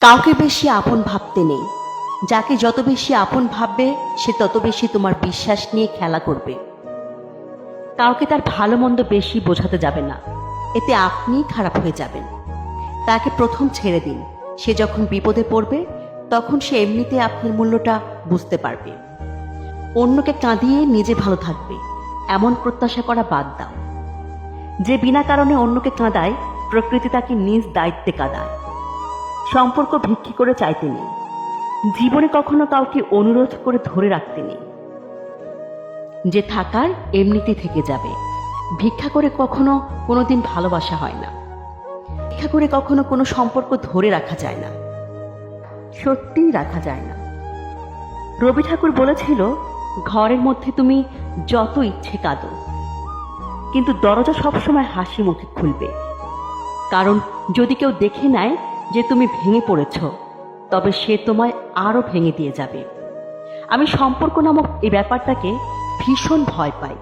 কাউকে বেশি আপন ভাবতে নেই। যাকে যত বেশি আপন ভাববে সে তত বেশি তোমার বিশ্বাস নিয়ে খেলা করবে। কাউকে তার ভালো মন্দ বেশি বোঝাতে যাবে না, এতে আপনিই খারাপ হয়ে যাবেন। তাকে প্রথম ছেড়ে দিন, সে যখন বিপদে পড়বে তখন সে এমনিতে আপনার মূল্যটা বুঝতে পারবে। অন্যকে কাঁদিয়ে নিজে ভালো থাকবে এমন প্রত্যাশা করা বাদ দাও। যে বিনা কারণে অন্যকে কাঁদায় প্রকৃতি তাকে নিজ দায়িত্বে কাঁদায়। সম্পর্ক ভিক্ষি করে চাইতে নেই, জীবনে কখনো কাউকে অনুরোধ করে ধরে রাখতে নেই। যে থাকার এমনিতেই থেকে যাবে। ভিক্ষা করে কখনো কোনোদিন ভালোবাসা হয় না, ভিক্ষা করে কখনো কোনো সম্পর্ক ধরে রাখা যায় না, সত্যিই রাখা যায় না। রবি ঠাকুর বলেছিল, ঘরের মধ্যে তুমি যত ইচ্ছে কাঁদো, কিন্তু দরজা সবসময় হাসি মুখে খুলবে। কারণ যদি কেউ দেখে নেয় যে তুমি ভেঙে পড়েছ, তবে সে তোমায় আরো ভেঙে দিয়ে যাবে। আমি সম্পর্ক নামক এই ব্যাপারটাকে ভীষণ ভয় পাই।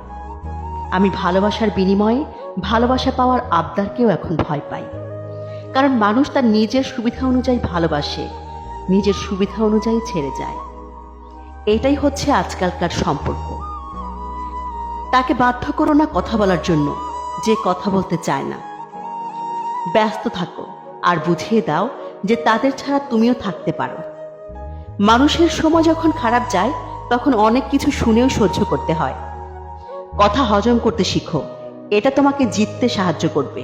আমি ভালোবাসার বিনিময়ে ভালোবাসা পাওয়ার আবদারকেও এখন ভয় পাই। কারণ মানুষ তার নিজের সুবিধা অনুযায়ী ভালোবাসে, নিজের সুবিধা অনুযায়ী ছেড়ে যায়। এটাই হচ্ছে আজকালকার সম্পর্ক। তাকে বাধ্য করো না কথা বলার জন্য যে কথা বলতে চায় না। ব্যস্ত থাকো আর বুঝিয়ে দাও যে তাদের ছাড়া তুমিও থাকতে পারো। মানুষের সময় যখন খারাপ যায় তখন অনেক কিছু শুনেও সহ্য করতে হয়। কথা হজম করতে শিখো, এটা তোমাকে জিততে সাহায্য করবে।